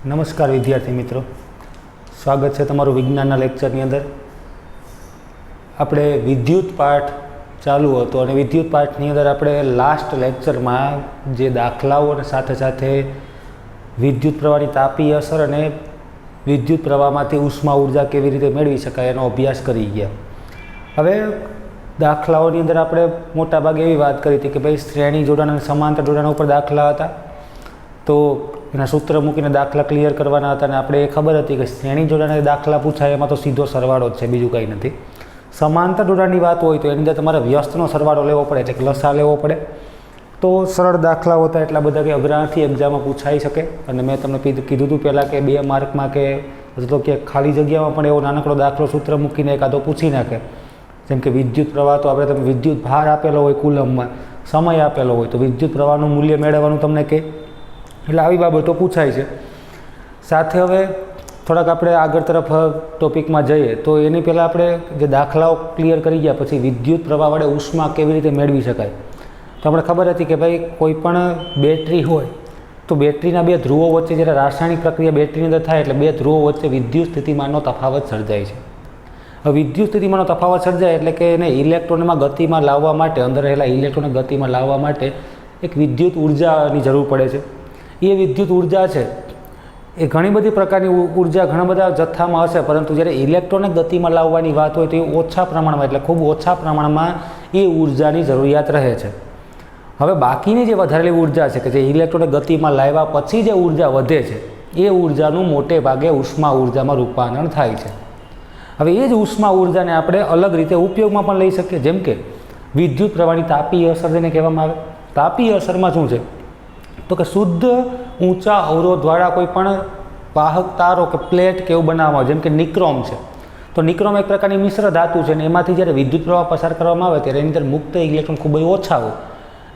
નમસ્કાર વિદ્યાર્થી મિત્રો, સ્વાગત છે તમારું વિજ્ઞાનના લેક્ચરની અંદર। આપણે વિદ્યુત પાઠ ચાલુ હતો અને વિદ્યુત પાઠની અંદર આપણે લાસ્ટ લેક્ચરમાં જે દાખલાઓ અને સાથે સાથે વિદ્યુત પ્રવાહની તાપીય અસર અને વિદ્યુત પ્રવાહમાંથી ઉષ્મા ઉર્જા કેવી રીતે મેળવી શકાય એનો અભ્યાસ કરી ગયા। હવે દાખલાઓની અંદર આપણે મોટાભાગે એવી વાત કરી હતી કે ભાઈ શ્રેણી જોડાણ અને સમાંતર જોડાણ ઉપર દાખલા હતા, તો એના સૂત્ર મૂકીને દાખલા ક્લિયર કરવાના હતા। અને આપણે એ ખબર હતી કે શ્રેણી જોડાણ દાખલા પૂછાય એમાં તો સીધો સરવાળો જ છે, બીજું કંઈ નથી। સમાંતર જોડાણની વાત હોય તો એની અંદર તમારે વ્યસ્તનો સરવાળો લેવો પડે, એટલે કે લસા લેવો પડે, તો સરળ દાખલા હોતા એટલા બધા કે અઘરાથી એક્ઝામમાં પૂછાઈ શકે। અને મેં તમને કીધું હતું પહેલાં કે 2 માર્કમાં કે તો કે ખાલી જગ્યામાં પણ એવો નાનકડો દાખલો સૂત્ર મૂકીને એકાદો પૂછી નાખે। જેમ કે વિદ્યુત પ્રવાહ, તો આપણે તમે વિદ્યુત ભાર આપેલો હોય કુલમમાં, સમય આપેલો હોય તો વિદ્યુત પ્રવાહનું મૂલ્ય મેળવવાનું તમને કહે, એટલે આવી બાબતો પૂછાય છે। સાથે હવે થોડાક આપણે આગળ તરફ ટોપિકમાં જઈએ તો એની પહેલાં આપણે જે દાખલાઓ ક્લિયર કરી ગયા પછી વિદ્યુત પ્રવાહ વડે ઉષ્મા કેવી રીતે મેળવી શકાય, તો આપણે ખબર હતી કે ભાઈ કોઈ પણ બેટરી હોય તો બેટરીના 2 ધ્રુવો વચ્ચે જ્યારે રાસાયણિક પ્રક્રિયા બેટરીની અંદર થાય એટલે 2 ધ્રુવો વચ્ચે વિદ્યુત સ્થિતિમાનનો તફાવત સર્જાય છે। હવે વિદ્યુત સ્થિતિમાનનો તફાવત સર્જાય એટલે કે એને ઇલેક્ટ્રોનમાં ગતિમાં લાવવા માટે, અંદર રહેલા ઇલેક્ટ્રોનને ગતિમાં લાવવા માટે એક વિદ્યુત ઉર્જાની જરૂર પડે છે। એ વિદ્યુત ઉર્જા છે એ ઘણી બધી પ્રકારની ઉર્જા ઘણા બધા જથ્થામાં હશે, પરંતુ જ્યારે ઇલેક્ટ્રોનને ગતિમાં લાવવાની વાત હોય તો એ ઓછા પ્રમાણમાં, એટલે ખૂબ ઓછા પ્રમાણમાં એ ઉર્જાની જરૂરિયાત રહે છે। હવે બાકીની જે વધારેલી ઉર્જા છે કે જે ઇલેક્ટ્રોનને ગતિમાં લાવ્યા પછી જે ઉર્જા વધે છે એ ઉર્જાનું મોટે ભાગે ઉષ્મા ઉર્જામાં રૂપાંતરણ થાય છે। હવે એ જ ઉષ્મા ઉર્જાને આપણે અલગ રીતે ઉપયોગમાં પણ લઈ શકીએ, જેમ કે વિદ્યુત પ્રવાહની તાપીય અસર જેને કહેવામાં આવે। તાપીય અસરમાં શું છે તો કે શુદ્ધ ઊંચા અવરોધવાળા કોઈ પણ વાહક તારો કે પ્લેટ કે એવું બનાવવામાં આવે, જેમ કે નિક્રોમ છે, તો નિક્રોમ એક પ્રકારની મિશ્ર ધાતુ છે અને એમાંથી જ્યારે વિદ્યુત પ્રવાહ પસાર કરવામાં આવે ત્યારે એની અંદર મુક્ત ઇલેક્ટ્રોન ખૂબ જ ઓછા હોય,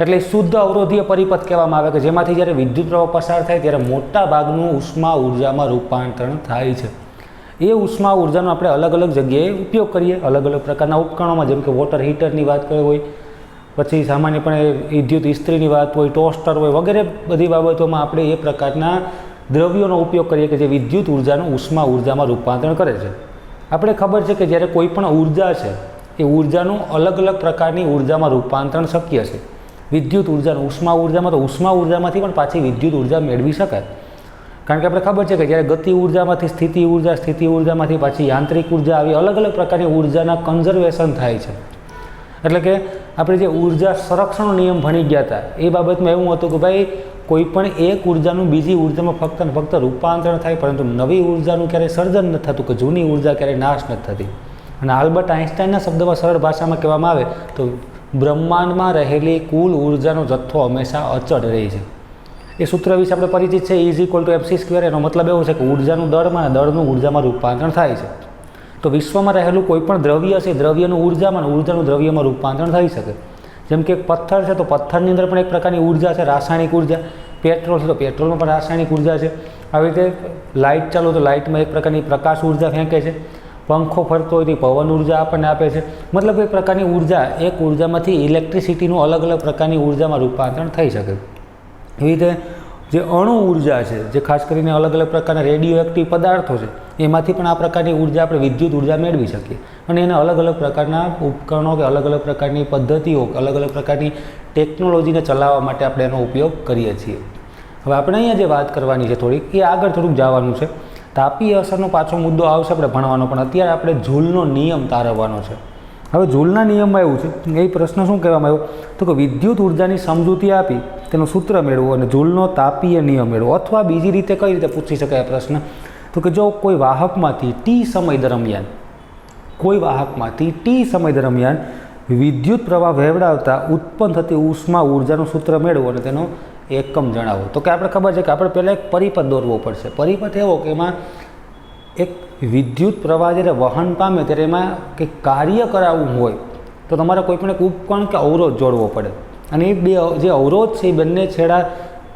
એટલે શુદ્ધ અવરોધીય પરિપથ કહેવામાં આવે કે જેમાંથી જ્યારે વિદ્યુત પ્રવાહ પસાર થાય ત્યારે મોટા ભાગનું ઉષ્મા ઉર્જામાં રૂપાંતરણ થાય છે। એ ઉષ્મા ઉર્જાનો આપણે અલગ અલગ જગ્યાએ ઉપયોગ કરીએ, અલગ અલગ પ્રકારના ઉપકરણોમાં, જેમ કે વોટર હીટરની વાત કરી હોય, પછી સામાન્યપણે વિદ્યુત ઇસ્ત્રીની વાત હોય, ટોસ્ટર હોય, વગેરે બધી બાબતોમાં આપણે એ પ્રકારના દ્રવ્યોનો ઉપયોગ કરીએ કે જે વિદ્યુત ઉર્જાનું ઉષ્મા ઉર્જામાં રૂપાંતરણ કરે છે। આપણે ખબર છે કે જ્યારે કોઈ પણ ઉર્જા છે એ ઉર્જાનું અલગ અલગ પ્રકારની ઉર્જામાં રૂપાંતરણ શક્ય છે। વિદ્યુત ઉર્જાનું ઉષ્મા ઉર્જામાં, તો ઉષ્મા ઉર્જામાંથી પણ પાછી વિદ્યુત ઉર્જા મેળવી શકાય, કારણ કે આપણે ખબર છે કે જ્યારે ગતિ ઉર્જામાંથી સ્થિતિ ઉર્જા, સ્થિતિ ઉર્જામાંથી પાછી યાંત્રિક ઉર્જા, આવી અલગ અલગ પ્રકારની ઉર્જાના કન્ઝર્વેશન થાય છે। એટલે કે આપણે જે ઉર્જા સંરક્ષણનો નિયમ ભણી ગયા હતા એ બાબતમાં એવું હતું કે ભાઈ કોઈ પણ એક ઉર્જાનું બીજી ઉર્જામાં ફક્ત ને ફક્ત રૂપાંતરણ થાય, પરંતુ નવી ઉર્જાનું ક્યારેય સર્જન નથી થતું, કે જૂની ઉર્જા ક્યારેય નાશ નથી થતી। અને આલ્બર્ટ આઇન્સ્ટાઈનના શબ્દમાં સરળ ભાષામાં કહેવામાં આવે તો બ્રહ્માંડમાં રહેલી કુલ ઉર્જાનો જથ્થો હંમેશા અચળ રહે છે। એ સૂત્ર વિશે આપણે પરિચિત છે, E=mc²। એનો મતલબ એવો છે કે ઉર્જાનું દળમાં અને દળનું ઉર્જામાં રૂપાંતરણ થાય છે। તો વિશ્વમાં રહેલું કોઈ પણ દ્રવ્ય છે, દ્રવ્યનું ઉર્જામાં અને ઉર્જાનું દ્રવ્યમાં રૂપાંતરણ થઈ શકે। જેમ કે પથ્થર છે તો પથ્થરની અંદર પણ એક પ્રકારની ઉર્જા છે, રાસાયણિક ઉર્જા। પેટ્રોલ છે તો પેટ્રોલમાં પણ રાસાયણિક ઉર્જા છે। આવી રીતે લાઇટ ચાલુ તો લાઇટમાં એક પ્રકારની પ્રકાશ ઉર્જા ફેંકે છે, પંખો ફરતો હોય તો પવન ઉર્જા આપણને આપે છે। મતલબ એક પ્રકારની ઉર્જા, એક ઉર્જામાંથી ઇલેક્ટ્રિસિટીનું અલગ અલગ પ્રકારની ઉર્જામાં રૂપાંતરણ થઈ શકે। એવી રીતે જે અણુ ઉર્જા છે, જે ખાસ કરીને અલગ અલગ પ્રકારના રેડિયો એક્ટિવ પદાર્થો છે, એમાંથી પણ આ પ્રકારની ઉર્જા આપણે વિદ્યુત ઉર્જા મેળવી શકીએ। અને એને અલગ અલગ પ્રકારના ઉપકરણો કે અલગ અલગ પ્રકારની પદ્ધતિઓ, અલગ અલગ પ્રકારની ટેકનોલોજીને ચલાવવા માટે આપણે એનો ઉપયોગ કરીએ છીએ। હવે આપણે અહીંયા જે વાત કરવાની છે થોડીક, એ આગળ થોડુંક જવાનું છે। તાપીય અસરનો પાછો મુદ્દો આવશે આપણે ભણવાનો, પણ અત્યારે આપણે જૂલનો નિયમ તારવવાનો છે। હવે જૂલના નિયમમાં એવું છે, એ પ્રશ્ન શું કહેવામાં આવ્યો તો કે વિદ્યુત ઉર્જાની સમજૂતી આપી તેનું સૂત્ર મેળવો અને જૂલનો તાપીય નિયમ મેળવો। અથવા બીજી રીતે કઈ રીતે પૂછી શકાય પ્રશ્ન તો કે જો કોઈ વાહકમાંથી ટી સમય દરમિયાન વિદ્યુત પ્રવાહ વહેવડાવતા ઉત્પન્ન થતી ઉષ્મા ઉર્જાનું સૂત્ર મેળવો અને તેનો એકમ જણાવો। તો કે આપણે ખબર છે કે આપણે પહેલાં એક પરિપથ દોરવો પડશે। પરિપથ એવો કે એમાં એક વિદ્યુત પ્રવાહ જ્યારે વહન પામે ત્યારે એમાં કંઈક કાર્ય કરાવવું હોય તો તમારે કોઈ પણ એક ઉપકરણ કે અવરોધ જોડવો પડે, અને એ બે જે અવરોધ છે એ બંને છેડા,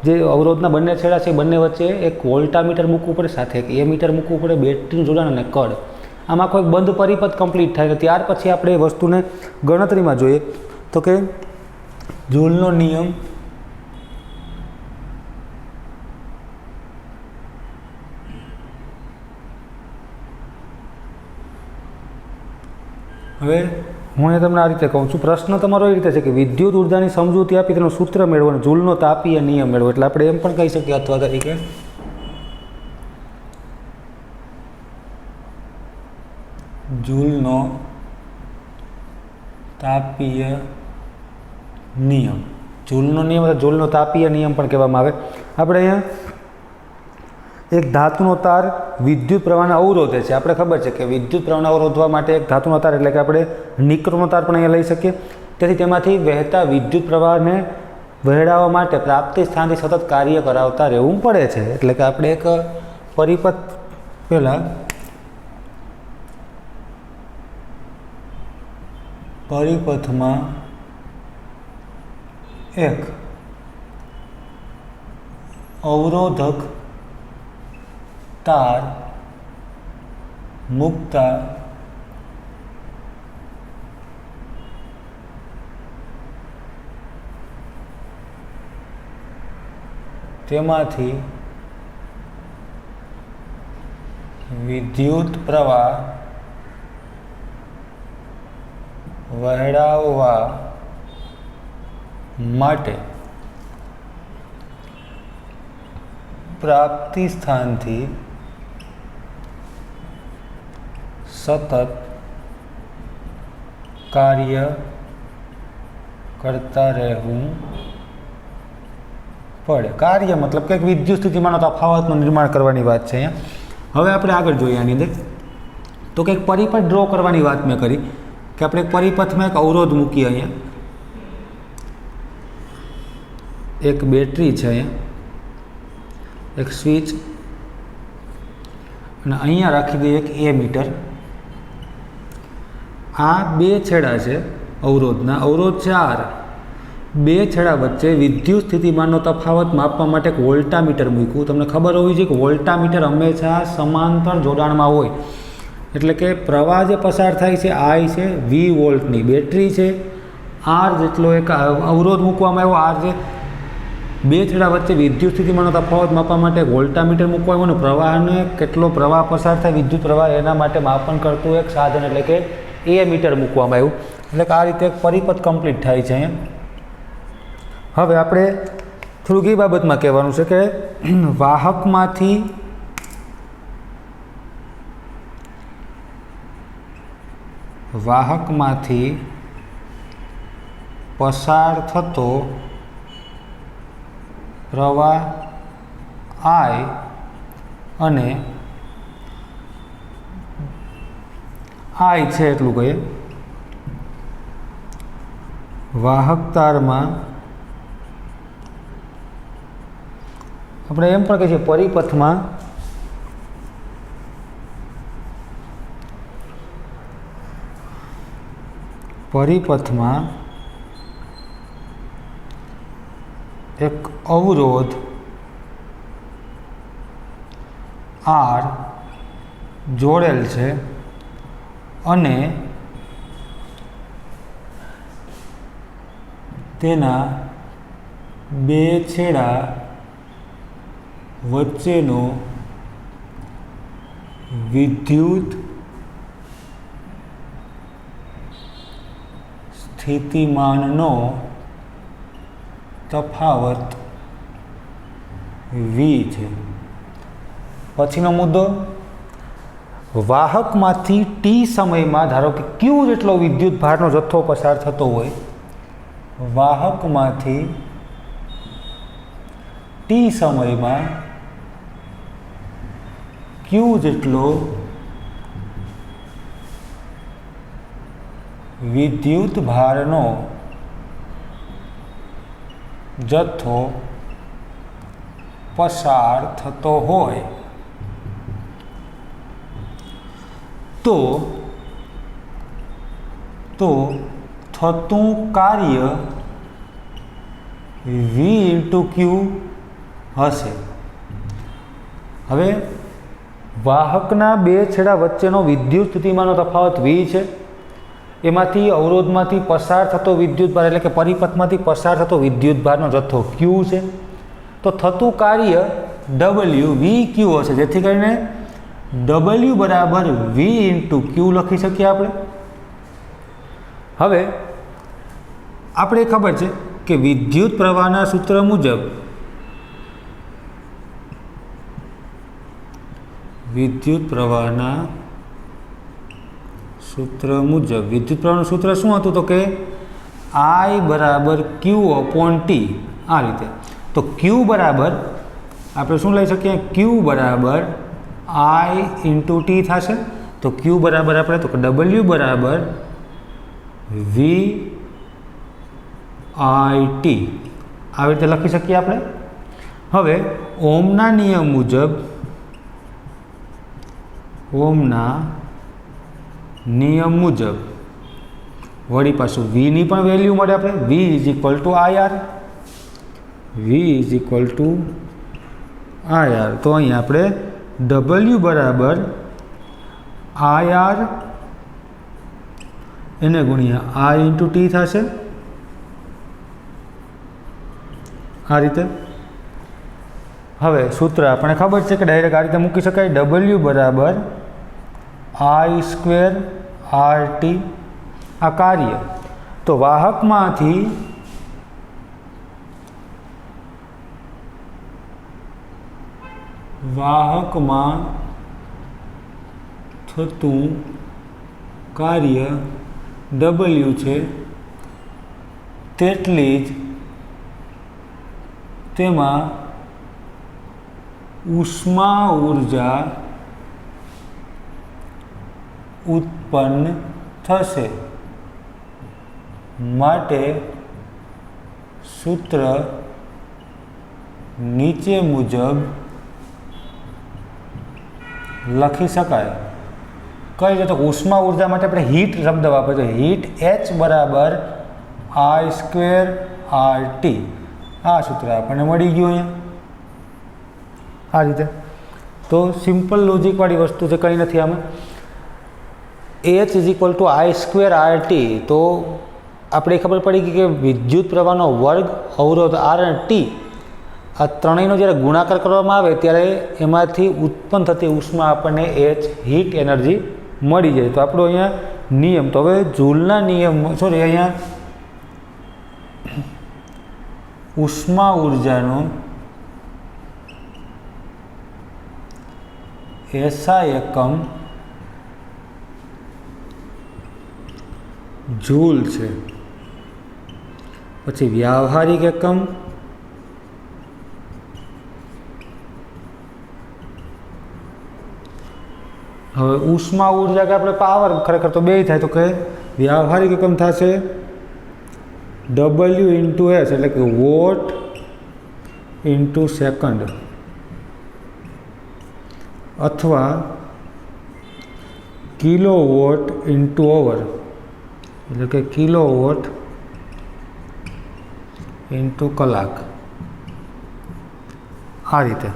જે અવરોધના બંને છેડા છે એ બંને વચ્ચે એક વોલ્ટામીટર મૂકવું પડે, સાથે એક એમીટર મૂકવું પડે, બેટરીનું જોડાણ અને કડ, આમાં કોઈ બંધ પરિપથ કમ્પ્લીટ થાય તો ત્યાર પછી આપણે એ વસ્તુને ગણતરીમાં જોઈએ તો કે જૂલનો નિયમ હવે હું એ તમને આ રીતે કહું છું, પ્રશ્ન તમારો એ રીતે છે કે વિદ્યુત ઉર્જાની સમજૂતી આપી તેનું સૂત્ર મેળવો, જૂલનો તાપીય નિયમ મેળવો. એટલે આપણે એમ પણ કહી શકીએ અથવા તરીકે જૂલનો તાપીય નિયમ. જૂલનો નિયમ અથવા જૂલનો તાપીય નિયમ પણ કહેવામાં આવે. આપણે અહીંયા એક ધાતુનો તાર વિદ્યુત પ્રવાહને અવરોધે છે. આપણે ખબર છે કે વિદ્યુત પ્રવાહને અવરોધવા માટે એક ધાતુનો તાર એટલે કે આપણે નિક્રોમનો તાર પણ અહીંયા લઈ શકીએ. તેથી તેમાંથી વહેતા વિદ્યુત પ્રવાહને વહેડાવવા માટે પ્રાપ્તિ સ્થાનથી સતત કાર્ય કરાવતા રહેવું પડે છે. એટલે કે આપણે એક પરિપથ પહેલાં પરિપથમાં એક અવરોધક તાર મૂકતા તેમાંથી વિદ્યુત પ્રવાહ વહેડાવવા માટે પ્રાપ્તિ સ્થાનથી સતત કાર્ય કરતા રહેવું પડે. કાર્ય મતલબ કે વિદ્યુત સ્થિતિમાનનો તફાવતનું નિર્માણ કરવાની વાત છે અહીંયા. હવે આપણે આગળ જોઈએ આની અંદર તો કંઈક પરિપથ ડ્રો કરવાની વાત મેં કરી કે આપણે એક પરિપથમાં એક અવરોધ મૂકીએ. અહીંયા એક બેટરી છે, અહીંયા એક સ્વિચ અને અહીંયા રાખી દઈએ એક એમીટર. આ બે છેડા છે અવરોધના, અવરોધ છે R. બે છેડા વચ્ચે વિદ્યુત સ્થિતિમાનનો તફાવત માપવા માટે એક વોલ્ટામીટર મૂક્યું. તમને ખબર હોવી જોઈએ કે વોલ્ટામીટર હંમેશા સમાંતર જોડાણમાં હોય. એટલે કે પ્રવાહ જે પસાર થાય છે I છે 20 વોલ્ટની બેટરી છે, R જેટલો એક અવરોધ મૂકવામાં આવ્યો R છે. બે છેડા વચ્ચે વિદ્યુત સ્થિતિમાનનો તફાવત માપવા માટે વોલ્ટામીટર મૂકવામાં આવ્યું. પ્રવાહને કેટલો પ્રવાહ પસાર થાય વિદ્યુત પ્રવાહ એના માટે માપન કરતું એક સાધન એટલે કે એમીટર મૂકવામાં આવ્યું. એટલે કે આ રીતે એક પરિપથ કમ્પ્લીટ થાય છે અહીંયા. હવે આપણે થોડુંક એ બાબતમાં કહેવાનું છે કે વાહકમાંથી પસાર થતો પ્રવાહ I અને I છે એટલું કહીએ વાહક તારમાં આપણે એમ પણ કહીએ છીએ પરિપથમાં એક અવરોધ R જોડેલ છે અને તેના બે છેડા વચ્ચેનો વિદ્યુત સ્થિતિમાનનો તફાવત V છે. પછીનો મુદ્દો, વાહકમાંથી T સમયમાં ધારો કે Q જેટલો વિદ્યુત ભારનો જથ્થો પસાર થતો હોય, વાહકમાંથી T સમયમાં Q જેટલો વિદ્યુત ભારનો જથ્થો પસાર થતો હોય તો થતું કાર્ય V × Q હશે. હવે વાહકના બે છેડા વચ્ચેનો વિદ્યુત સ્થિતિમાનનો તફાવત V છે. એમાંથી અવરોધમાંથી પસાર થતો વિદ્યુતભાર એટલે કે પરિપથમાંથી પસાર થતો વિદ્યુતભારનો જથ્થો Q છે. તો થતું કાર્ય WVQ હશે, જેથી કરીને W બરાબર V × Q લખી શકીએ આપણે. હવે આપણે ખબર છે કે વિદ્યુત પ્રવાહના સૂત્ર મુજબ વિદ્યુત પ્રવાહનું સૂત્ર શું હતું? તો કે I બરાબર Q અપોન T. આ રીતે. તો Q બરાબર આપણે શું લઈ શકીએ? Q બરાબર I ઇન્ટુ T થશે. તો Q બરાબર આપણે તો W બરાબર VIT આવી રીતે લખી શકીએ આપણે. હવે ઓહમના નિયમ મુજબ વળી પાછું વીની પણ વેલ્યુ મળે આપણે. V is equal to IR. તો અહીંયા આપણે W બરાબર IR એને ગુણ્યા I ઇન્ટુ T થશે. આ રીતે. હવે સૂત્ર આપણે ખબર છે કે ડાયરેક્ટ આ રીતે મૂકી શકાય. W બરાબર I સ્ક્વેર RT. આ કાર્ય. તો વાહકમાંથી વાહકમાં થતું કાર્ય W છે તેટલી જ તેમાં ઉષ્મા ઉર્જા ઉત્પન્ન થશે. માટે સૂત્ર નીચે મુજબ લખી શકાય. કઈ રીતે? તો ઉષ્મા ઉર્જા માટે આપણે હીટ શબ્દ વાપરીએ તો હીટ H બરાબર I સ્ક્વેર RT. આ સૂત્ર આપણને મળી ગયું અહીંયા આ રીતે. તો સિમ્પલ લોજિકવાળી વસ્તુ છે, કંઈ નથી આમાં. H is equal to I square RT. તો આપણે ખબર પડી ગઈ કે વિદ્યુત પ્રવાહનો વર્ગ, અવરોધ R અને T આ ત્રણેયનો જ્યારે ગુણાકાર કરવામાં આવે ત્યારે એમાંથી ઉત્પન્ન થતી ઉષ્મા આપણને H હીટ એનર્જી મળી જાય. તો આપણો અહીંયા નિયમ, તો હવે જૂલના નિયમ અહીંયા ઉષ્મા ઉર્જાનો SI એકમ જૂલ છે. પછી વ્યાવહારિક એકમ હવે ઉષ્મા ઉર્જા કે આપણે પાવર ખરેખર તો બે થાય. તો કે વ્યાવહારિક એકમ થશે W ઇન્ટુ S એટલે કે વોટ ઇન્ટુ સેકન્ડ અથવા કિલો વોટ ઇન્ટુ અવર એટલે કે કિલો વોટ ઇન્ટુ કલાક. આ રીતે.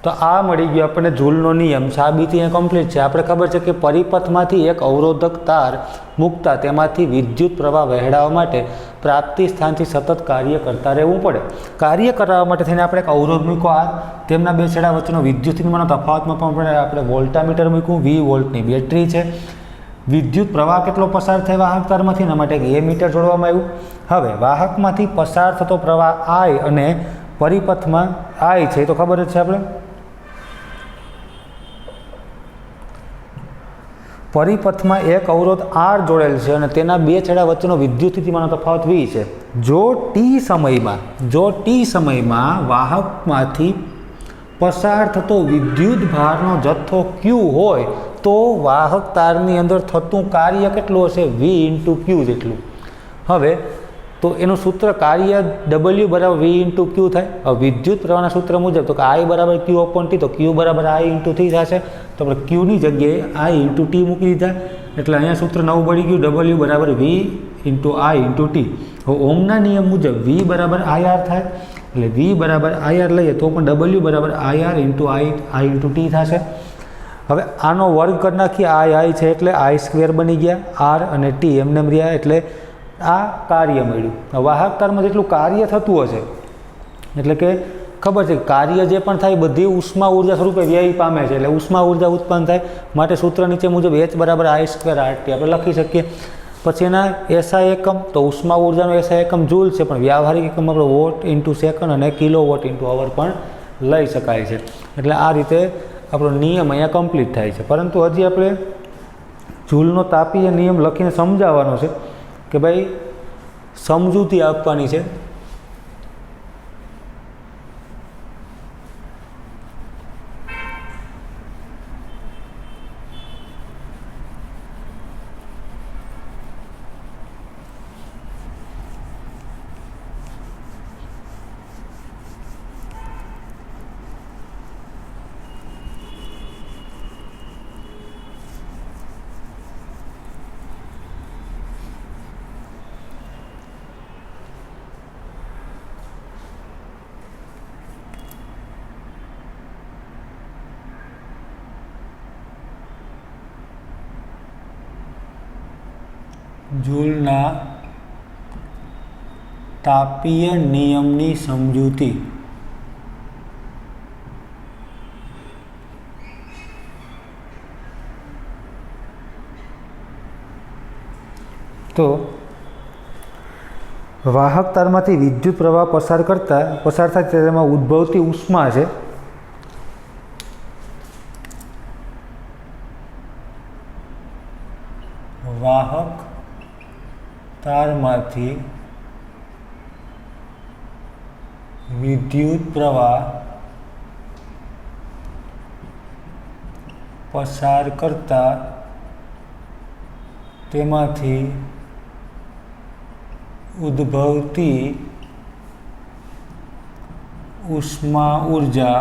તો આ મળી ગયો આપણને જૂલનો નિયમ. સાબિતી અહીંયા કમ્પ્લીટ છે. આપણે ખબર છે કે પરિપથમાંથી એક અવરોધક તાર મૂકતા તેમાંથી વિદ્યુત પ્રવાહ વહેડાવવા માટે પ્રાપ્તિ સ્થાનથી સતત કાર્ય કરતા રહેવું પડે. કાર્ય કરાવવા માટે થઈને આપણે એક અવરોધ મૂક્યો R, તેમના બે છેડા વચ્ચેનો વિદ્યુતનો તફાવતમાં પણ આપણે વોલ્ટામીટર મૂક્યું. 20 વોલ્ટની બેટરી છે. વિદ્યુત પ્રવાહ કેટલો પસાર થાય વાહક તારમાંથી એના માટે એક એમીટર જોડવામાં આવ્યું. હવે વાહકમાંથી પસાર થતો પ્રવાહ I અને પરિપથમાં I છે તો ખબર જ છે આપણે. પરિપથમાં એક અવરોધ R જોડેલ છે અને તેના બે છેડા વચ્ચેનો વિદ્યુત સ્થિતિમાનનો તફાવત V છે. જો t સમયમાં વાહકમાંથી પસાર થતો વિદ્યુત ભારનો જથ્થો Q હોય તો વાહક તારની અંદર થતું કાર્ય કેટલું હશે? V ઇન્ટુ Q જેટલું. હવે તો એનું સૂત્ર કાર્ય W બરાબર V ઇન્ટુ Q થાય. વિદ્યુત પ્રવાહના સૂત્ર મુજબ તો કે I બરાબર Q અપોન T, તો Q બરાબર I ઇન્ટુ T થશે. તો આપણે Qની જગ્યાએ I ઇન્ટુ T મૂકી દીધા એટલે અહીંયા સૂત્ર નવું પડી ગયું. W બરાબર V into I into T. હવે ઓહમના નિયમ મુજબ V બરાબર IR થાય એટલે V બરાબર IR લઈએ તો પણ W બરાબર IR into I into T થશે. હવે આનો વર્ગ કરી નાખીએ. I છે એટલે I સ્ક્વેર બની ગયા. R અને T એમને રહ્યા એટલે આ કાર્ય મળ્યું. વાહક તારમાં જેટલું કાર્ય થતું હશે એટલે કે ખબર છે કાર્ય જે પણ થાય બધી ઉષ્મા ઉર્જા સ્વરૂપે વ્યય પામે છે એટલે ઉષ્મા ઉર્જા ઉત્પન્ન થાય. માટે સૂત્ર નીચે મુજબ H બરાબર I સ્ક્વેર RT આપણે લખી શકીએ. પછી એના એસઆઈ એકમ, તો ઉષ્મા ઉર્જાનો એસઆઈ એકમ જૂલ છે, પણ વ્યાવહારિક એકમ આપણે વોટ ઇન્ટુ સેકન્ડ અને કિલો વોટ ઇન્ટુ અવર પણ લઈ શકાય છે. એટલે આ રીતે આપણો નિયમ અહીંયા કમ્પ્લીટ થાય છે. પરંતુ હજી આપણે જૂલનો તાપીય નિયમ લખીને સમજાવવાનો છે કે ભાઈ સમજૂતી આપવાની છે. જૂલના તાપીય નિયમની સમજૂતી. તો વાહક તારમાંથી વિદ્યુત પ્રવાહ પસાર થાય તેમાં ઉદ્ભવતી ઉષ્મા છે વાહક તારમાંથી વિદ્યુત પ્રવાહ પસાર કરતા તેમાંથી ઉદ્ભવતી ઉષ્મા ઉર્જા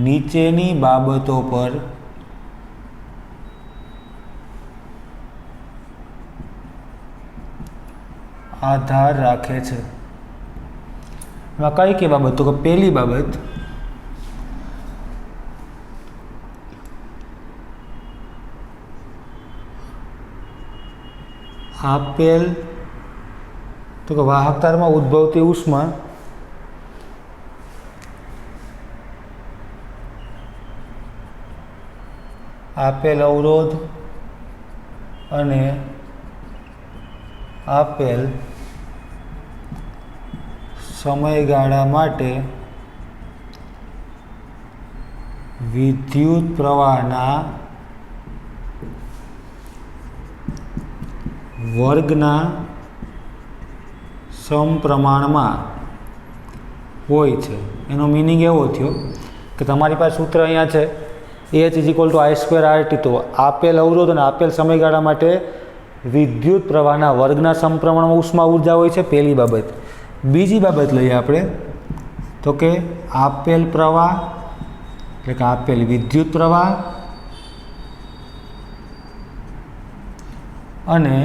નીચેની બાબતો પર આધાર રાખે છે. એમાં કઈ બાબત? તો કે પહેલી બાબત આપેલ તો કે વાહક તારમાં ઉદ્ભવતી ઉષ્મા આપેલ અવરોધ અને આપેલ સમયગાળા માટે વિદ્યુત પ્રવાહના વર્ગના સમપ્રમાણમાં હોય છે. એનો મિનિંગ એવો થયો કે તમારી પાસે સૂત્ર અહીંયા છે H=I²RT. તો આપેલ અવરોધ અને આપેલ સમયગાળા માટે વિદ્યુત પ્રવાહના વર્ગના સમપ્રમાણમાં ઉષ્મા ઉર્જા હોય છે, પહેલી બાબત. બીજી બાબત લઈએ આપણે તો કે આપેલ પ્રવાહ એટલે કે આપેલ વિદ્યુત પ્રવાહ અને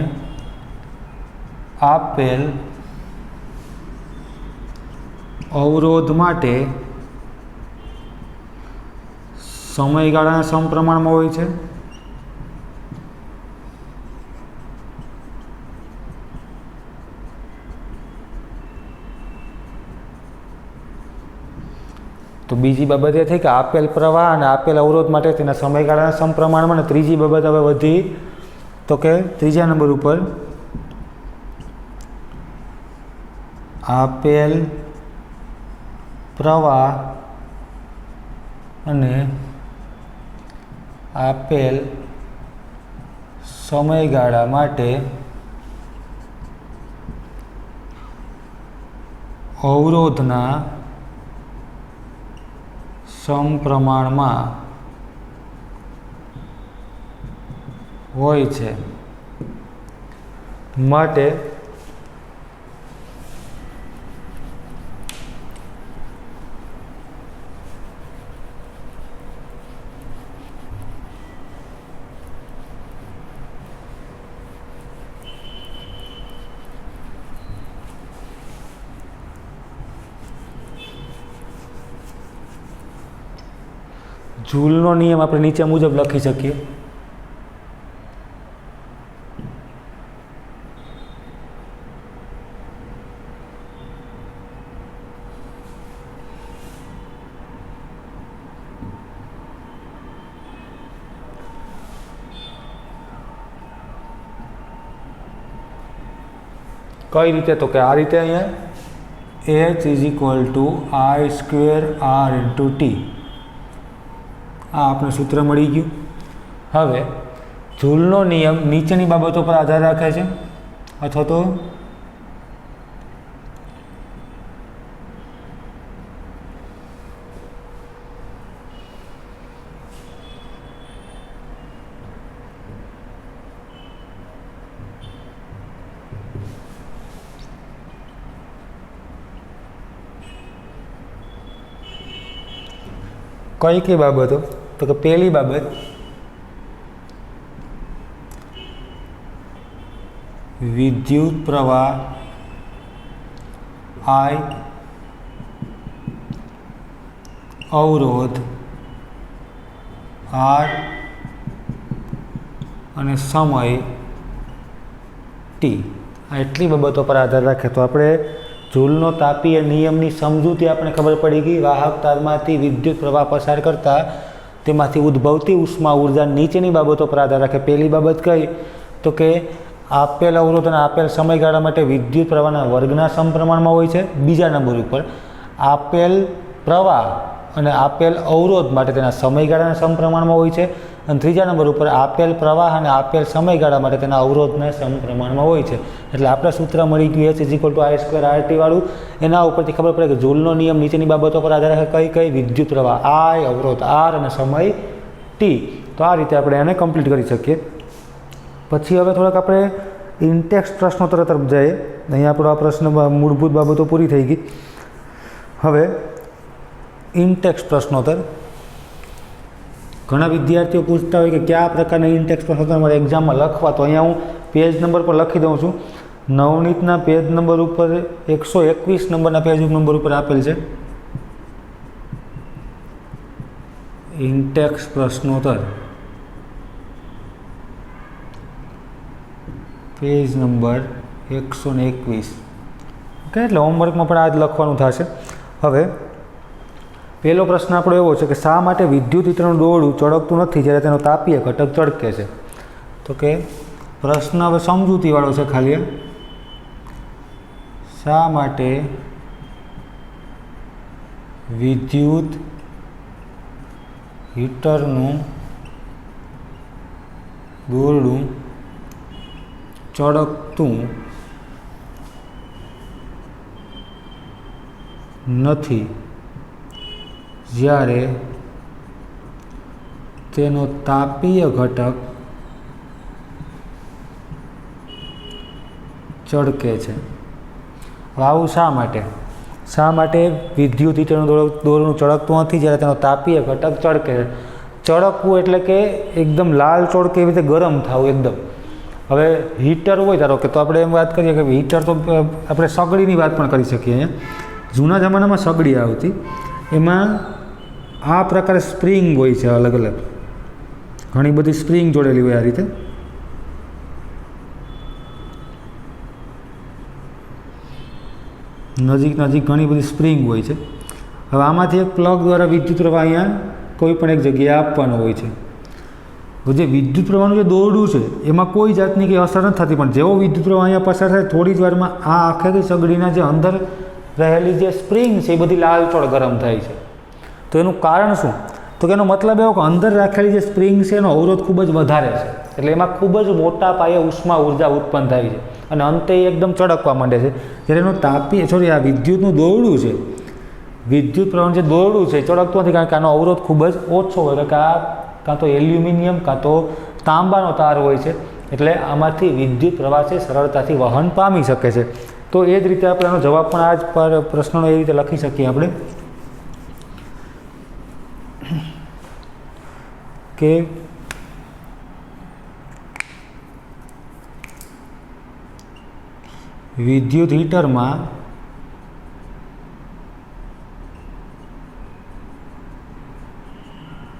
આપેલ અવરોધ માટે સમયગાળાના સમપ્રમાણમાં હોય છે. તો બીજી બાબત એ થઈ કે આપેલ પ્રવાહ અને આપેલ અવરોધ માટે તેના સમયગાળાના સમપ્રમાણમાં. અને ત્રીજી બાબત હવે વધી તો કે ત્રીજા નંબર ઉપર આપેલ પ્રવાહ અને આપેલ સમયગાળા માટે અવરોધના સમપ્રમાણમાં હોય છે. માટે જૂલનો નિયમ આપણે નીચે મુજબ લખી શકીએ. કઈ રીતે? તો કે આ રીતે અહીંયા H is equal to I²R into T. આ આપણે સૂત્ર મળી ગયું. હવે જૂલનો નિયમ નીચેની બાબતો પર આધાર રાખે છે, અથવા તો કઈ બાબતો? તો કે પહેલી બાબત, વિદ્યુત પ્રવાહ I, અવરોધ R અને સમય T. આ એટલી બાબતો પર આધાર રાખે. તો આપણે જૂલનો તાપીય નિયમની સમજૂતી આપણે ખબર પડી ગઈ. વાહક તારમાંથી વિદ્યુત પ્રવાહ પસાર કરતા તેમાંથી ઉદ્ભવતી ઉષ્મા ઉર્જા નીચેની બાબતો પર આધાર રાખે. પહેલી બાબત કઈ? તો કે આપેલ અવરોધ અને આપેલ સમયગાળા માટે વિદ્યુત પ્રવાહના વર્ગના સમપ્રમાણમાં હોય છે. બીજા નંબર ઉપર આપેલ પ્રવાહ અને આપેલ અવરોધ માટે તેના સમયગાળાના સમપ્રમાણમાં હોય છે. અને ત્રીજા નંબર ઉપર આપેલ પ્રવાહ અને આપેલ સમયગાળા માટે તેના અવરોધના સમપ્રમાણમાં હોય છે. એટલે આપણે સૂત્ર મળી ગયું H is equal to I²RT વાળું. એના ઉપરથી ખબર પડે કે જૂલનો નિયમ નીચેની બાબતો પર આધાર રાખે. કઈ વિદ્યુત પ્રવાહ I, અવરોધ R અને સમય T. તો આ રીતે આપણે એને કમ્પ્લીટ કરી શકીએ. પછી હવે થોડાક આપણે ઇનટેક્સ પ્રશ્નોત્તર તરફ જઈએ. અહીંયા આપણો આ પ્રશ્ન મૂળભૂત બાબતો પૂરી થઈ ગઈ. હવે ઇનટેક્સ પ્રશ્નોત્તર. ઘણા વિદ્યાર્થીઓ પૂછતા હોય કે કયા પ્રકારના ઇનટેક્સ પ્રશ્નોત્તર મારે એક્ઝામમાં લખવા. તો અહીંયા હું પેજ નંબર પર લખી દઉં છું. નવનીતના પેજ નંબર ઉપર 121 નંબરના પેજ નંબર ઉપર આપેલ છે ઇનટેક્સ પ્રશ્નોત્તર, પેજ નંબર 121. ઓકે, એટલે હોમવર્કમાં પણ આ જ લખવાનું થશે. હવે પહેલો પ્રશ્ન આપણો એવો છે કે શા માટે વિદ્યુત વિતરણ દોરડું ચળકતું નથી જ્યારે તેનો તાપીય ઘટક ચળકે છે? તો કે પ્રશ્ન હવે સમજૂતીવાળો છે ખાલી. શા માટે વિદ્યુત હીટરનું દોરડું ચળકતું નથી જ્યારે તેનો તાપીય ઘટક ચળકે છે? આવું શા માટે? શા માટે વિદ્યુત હીટરનું દોરડું ચળકતું નથી જ્યારે તેનો તાપીય ઘટક ચળકે છે? ચળકવું એટલે કે એકદમ લાલ ચોળકે એવી રીતે ગરમ થવું એકદમ. હવે હીટર હોય ધારો કે, તો આપણે એમ વાત કરીએ કે હીટર તો આપણે સગડીની વાત પણ કરી શકીએ. અહીંયા જૂના જમાનામાં સગડી આવતી, એમાં આ પ્રકારે સ્પ્રિંગ હોય છે, અલગ અલગ ઘણી બધી સ્પ્રિંગ જોડેલી હોય. આ રીતે નજીક ઘણી બધી સ્પ્રિંગ હોય છે. હવે આમાંથી એક પ્લગ દ્વારા વિદ્યુત પ્રવાહ અહીંયા કોઈ પણ એક જગ્યાએ આપવાનો હોય છે. જે વિદ્યુત પ્રવાહનું જે દોરડું છે એમાં કોઈ જાતની કંઈ અસર નથી થતી, પણ જેવો વિદ્યુત પ્રવાહ અહીંયા પસાર થાય થોડી જ વારમાં આ આખી સગડીના જે અંદર રહેલી જે સ્પ્રિંગ છે એ બધી લાલચોળ ગરમ થાય છે. તો એનું કારણ શું? તો કે એનો મતલબ એવો કે અંદર રાખેલી જે સ્પ્રિંગ છે એનો અવરોધ ખૂબ જ વધારે છે, એટલે એમાં ખૂબ જ મોટા પાયે ઉષ્મા ઉર્જા ઉત્પન્ન થાય છે અને અંતે એકદમ ચળકવા માંડે છે. જ્યારે એનું આ વિદ્યુતનું દોરડું છે, વિદ્યુત પ્રવાહનું જે દોરડું છે ચળકતું નથી, કારણ કે આનો અવરોધ ખૂબ જ ઓછો હોય, કે આ કાં તો એલ્યુમિનિયમ કાં તો તાંબાનો તાર હોય છે, એટલે આમાંથી વિદ્યુત પ્રવાહ છે સરળતાથી વહન પામી શકે છે. તો એ જ રીતે આપણે આનો જવાબ પણ આ જ પર પ્રશ્નનો એ રીતે લખી શકીએ આપણે કે વિદ્યુત હીટરમાં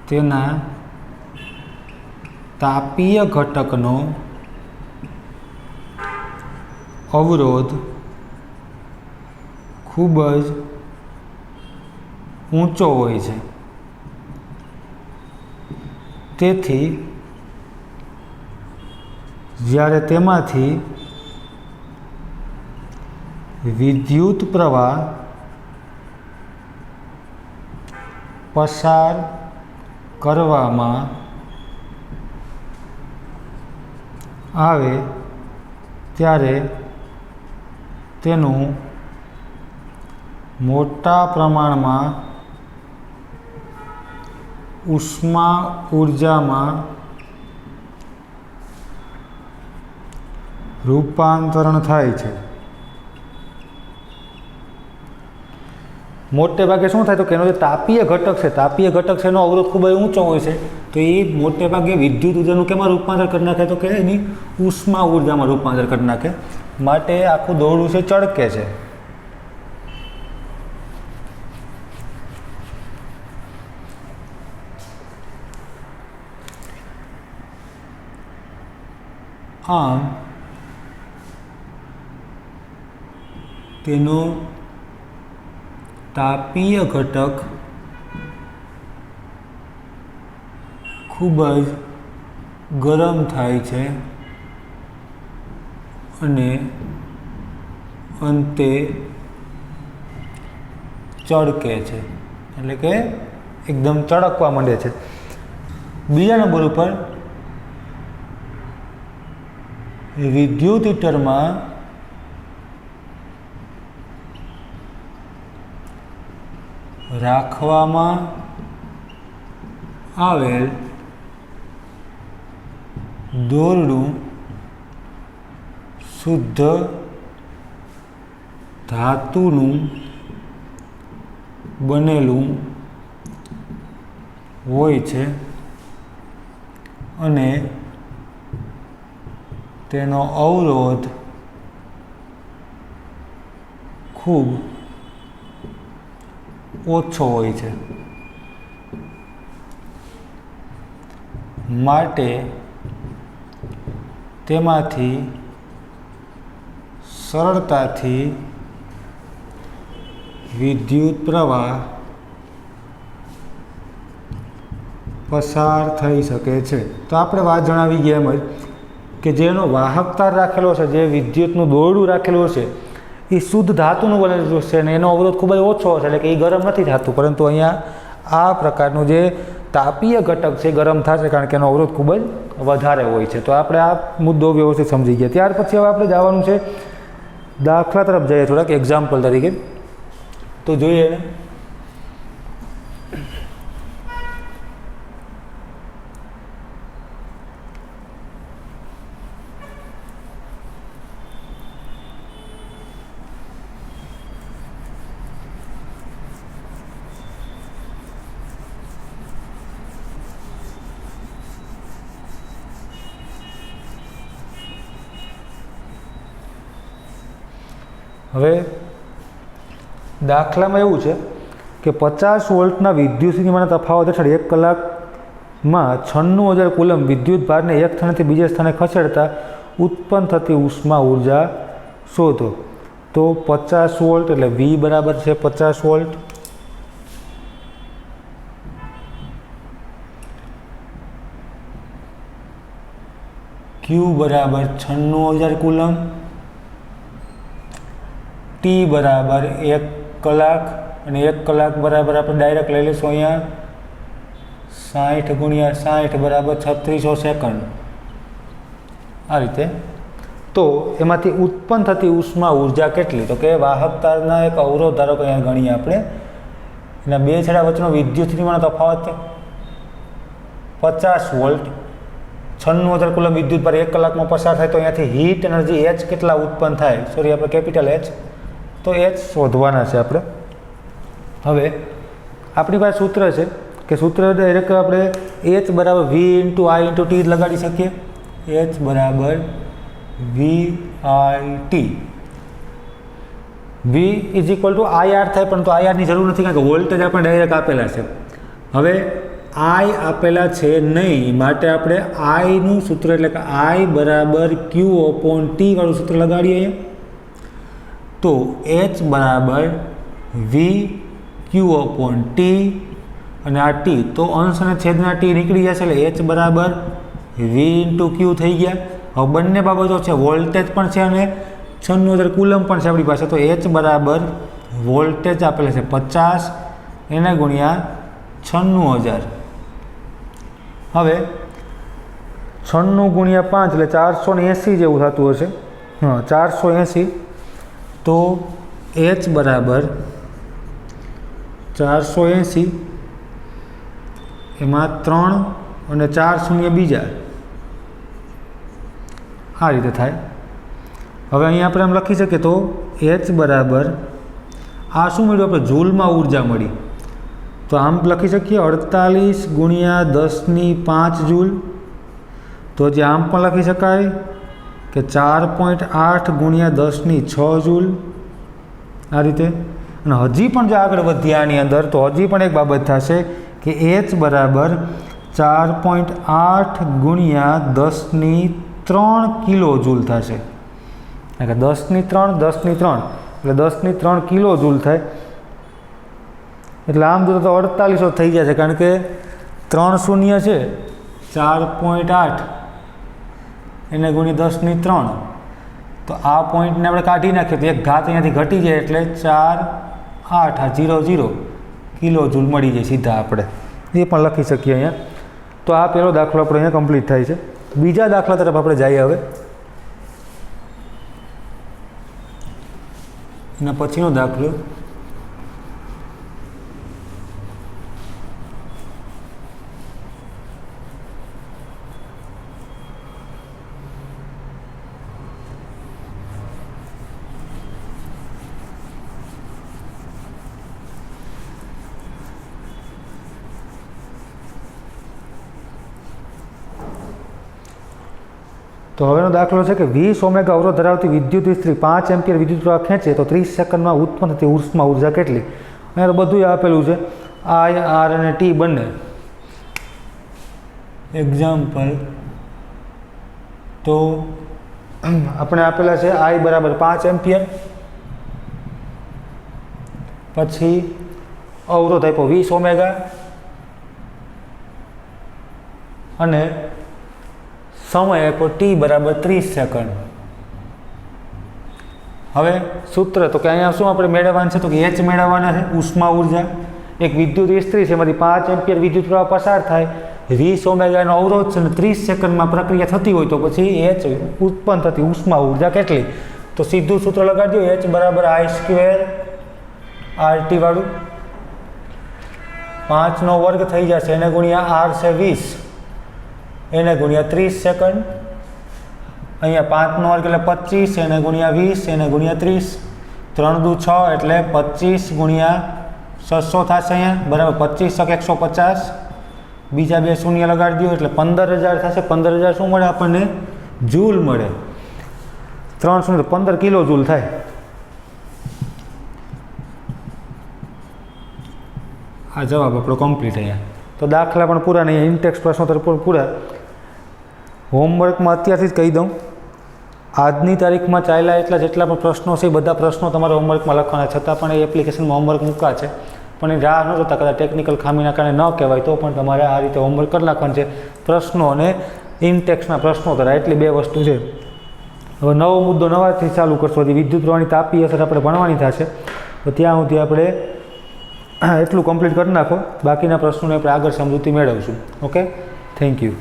તેના તાપીય ઘટકનો અવરોધ ખૂબ જ ઊંચો હોય છે, તેથી જ્યારે તેમાંથી વિદ્યુત પ્રવાહ પસાર કરવામાં આવે ત્યારે તેનું મોટા પ્રમાણમાં ઉષ્મા ઊર્જામાં રૂપાંતરણ થાય છે। મોટે ભાગે શું થાય તો કે એનો જે તાપીય ઘટક છે, તાપીય ઘટક છે એનો અવરોધ ખૂબ જ ઊંચો હોય છે, તો એ મોટે ભાગે વિદ્યુત ઉર્જાનું કેમાં રૂપાંતર કરી નાખે તો કે એની ઉષ્મા ઉર્જામાં રૂપાંતર કરી નાખે, માટે આખું દોરડું છે ચળકે છે। આમ તેનો તાપીય ઘટક ખૂબ જ ગરમ થાય છે અને અંતે ચળકે છે, એટલે કે એકદમ ચળકવા માંડે છે। બીજા નંબર ઉપર વિદ્યુત હીટરમાં રાખવામાં આવેલ દોરડું શુદ્ધ ધાતુનું બનેલું હોય છે અને તેનો અવરોધ ખૂબ ઓછો હોય છે, માટે તેમાંથી સરળતાથી વિદ્યુત પ્રવાહ પસાર થઈ શકે છે। તો આપણે વાત જણાવી ગયા એમ જ કે જેનો વાહક તાર રાખેલો છે, જે વિદ્યુતનું દોરડું રાખેલું છે, એ શુદ્ધ ધાતુનું બનેલું છે અને એનો અવરોધ ખૂબ જ ઓછો છે, એટલે કે એ ગરમ નથી થતું, પરંતુ અહીંયા આ પ્રકારનું જે તાપીય ઘટક છે ગરમ થશે કારણ કે એનો અવરોધ ખૂબ જ વધારે હોય છે। તો આપણે આ મુદ્દો વ્યવસ્થિત સમજી ગયા। ત્યાર પછી હવે આપણે જવાનું છે દાખલા તરફ જઈએ, થોડાક એક્ઝામ્પલ તરીકે તો જોઈએ એને। હવે દાખલામાં એવું છે કે 50 વોલ્ટના વિદ્યુત સ્થિતિમાનના તફાવત હેઠળ 1 કલાકમાં 96,000 કુલમ વિદ્યુત ભારને એક સ્થાનેથી બીજા સ્થાને ખસેડતા ઉત્પન્ન થતી ઉષ્મા ઉર્જા શોધો। તો 50 વોલ્ટ એટલે V બરાબર છે 50 વોલ્ટ, Q બરાબર 96,000 કુલમ, T બરાબર 1 કલાક અને 1 કલાક બરાબર આપણે ડાયરેક્ટ લઈ લઈશું અહીંયા 60 ગુણ્યા 60 બરાબર 3600 સેકન્ડ, આ રીતે। તો એમાંથી ઉત્પન્ન થતી ઉષ્મા ઉર્જા કેટલી તો કે વાહક તારના એક અવરોધ ધારો કે અહીંયા ગણીએ આપણે, એના બે છેડા વચ્ચેનો વિદ્યુત સ્થિતિમાનનો તફાવત 50 વોલ્ટ, 96,000 કુલમ વિદ્યુત ભાર 1 કલાકમાં પસાર થાય, તો અહીંયાથી હીટ એનર્જી H કેટલા ઉત્પન્ન થાય, સોરી આપણે કેપિટલ H, તો H શોધવાના છે આપણે। હવે આપણી પાસે સૂત્ર છે કે સૂત્ર ડાયરેક્ટ આપણે H બરાબર V into I into T લગાડી શકીએ। H બરાબર V I T, V is equal to IR થાય, પરંતુ IRની જરૂર નથી કારણ કે વોલ્ટેજ આપણે ડાયરેક્ટ આપેલા છે। હવે I આપેલા છે નહીં, માટે આપણે Iનું સૂત્ર એટલે કે I બરાબર Q અપોન T વાળું સૂત્ર લગાડીએ। તો H બરાબર V Q અપોન T અને આ T, તો અંશ અને છેદના T નીકળી જશે એટલે H બરાબર V ઇન્ટુ Q થઈ ગયા। હવે બંને બાબતો છે, વોલ્ટેજ પણ છે અને 96,000 કુલમ પણ છે આપણી પાસે. તો H બરાબર વોલ્ટેજ આપેલા છે 50 એને ગુણ્યા 96,000. હવે 96 ગુણ્યા 5 એટલે 480 જેવું થતું હશે. હા, 480. તો H બરાબર 480 એમાં 3 અને 4 શૂન્ય બીજા, આ રીતે થાય. હવે અહીંયા આપણે એમ લખી શકીએ તો H બરાબર આ શું મળ્યું આપણે જૂલમાં ઉર્જા મળી. તો આમ લખી શકીએ 48 ગુણ્યા 10⁵ જૂલ. તો જે આમ પણ લખી શકાય કે 4.8 ગુણ્યા 10⁶ જૂલ, આ રીતે. અને હજી પણ જો આગળ વધ્યા આની અંદર તો હજી પણ એક બાબત થશે કે H બરાબર 4.8 ગુણ્યા 10⁵ કિલો જૂલ થશે. એટલે 10⁵ એટલે 10⁵ કિલો જૂલ થાય. એટલે આમ જો તો 48 થઈ જશે, કારણ કે 3 શૂન્ય છે, 4.8 એને ગુણ્યા 10⁵. તો આ પોઈન્ટને આપણે કાઢી નાખીએ તો એક ઘાત અહીંયાથી ઘટી જાય એટલે 4 8 00 કિલો જૂલ મળી જાય સીધા આપણે. એ પણ લખી શકીએ અહીંયા. તો આ પહેલો દાખલો આપણો અહીંયા કમ્પ્લીટ થાય છે. બીજા દાખલા તરફ આપણે જઈએ હવે. એના પછીનો દાખલો તો હવેનો દાખલો છે કે 20 ઓમેગા અવરોધ ધરાવતી વિદ્યુત ઇસ્ત્રી 5 એમ્પિયર વિદ્યુત પ્રવાહ ખેંચે તો 30 સેકન્ડમાં ઉત્પન્ન થતી ઉષ્મા ઉર્જા કેટલી? અહીંયા તો બધું આપેલું છે, I, R અને T બંને. એક્ઝામ્પલ તો આપણે આપેલા છે I બરાબર 5 એમ્પિયર, પછી અવરોધ આપ્યો 20 ઓમેગા અને સમય આપ્યો T બરાબર 30 સેકન્ડ. હવે સૂત્ર તો કે અહીંયા શું આપણે મેળવવાનું છે તો કે H મેળવવાના છે, ઉષ્મા ઉર્જા. એક વિદ્યુત ઇસ્ત્રી છે એમાંથી 5 એમ્પિયર વિદ્યુત પ્રવાહ પસાર થાય, 20 ઓમેગાનો અવરોધ છે અને 30 સેકન્ડમાં પ્રક્રિયા થતી હોય તો પછી H ઉત્પન્ન થતી ઉષ્મા ઉર્જા કેટલી? તો સીધું સૂત્ર લગાડજો, H બરાબર I² RT વાળું, 5નો વર્ગ થઈ જશે એને ગુણ્યા R છે 20 એને ગુણ્યા 30 સેકન્ડ, અહીંયા 5નો વર્ગ એટલે 25 એને ગુણ્યા 20 એને ગુણ્યા 30, 3 દુ 6 એટલે 25 ગુણ્યા 600 થશે અહીંયા બરાબર 25 150, બીજા બે શૂન્ય લગાડી દો એટલે 15,000 થશે. 15,000 શું મળે આપણને? જૂલ મળે. 3 શૂન્ય 15 કિલો જૂલ થાય. આ જવાબ આપણો કમ્પ્લીટ અહીંયા. તો દાખલા પણ પૂરા નહીં, ઇનટેક્સ પ્રશ્નોત્તર પૂરા. હોમવર્કમાં અત્યારથી જ કહી દઉં, આજની તારીખમાં ચાલ્યા એટલા જેટલા પણ પ્રશ્નો છે એ બધા પ્રશ્નો તમારે હોમવર્કમાં લખવાના, છતાં પણ એ એપ્લિકેશનમાં હોમવર્ક મૂકા છે પણ એ રાહ ન જોતા, કદાચ ટેકનિકલ ખામીના કારણે ન કહેવાય તો પણ તમારે આ રીતે હોમવર્ક કરી નાખવાનું છે. પ્રશ્નો અને ઇનટેક્સના પ્રશ્નો તરા એટલી બે વસ્તુ છે. હવે નવો મુદ્દો નવાથી ચાલુ કરશો, હજી વિદ્યુત પ્રવાહની તાપી અસર આપણે ભણવાની થશે, તો ત્યાં સુધી આપણે એટલું કમ્પ્લીટ કરી નાખો, બાકીના પ્રશ્નોને આપણે આગળ સમજૂતી મેળવશું. Okay, thank you.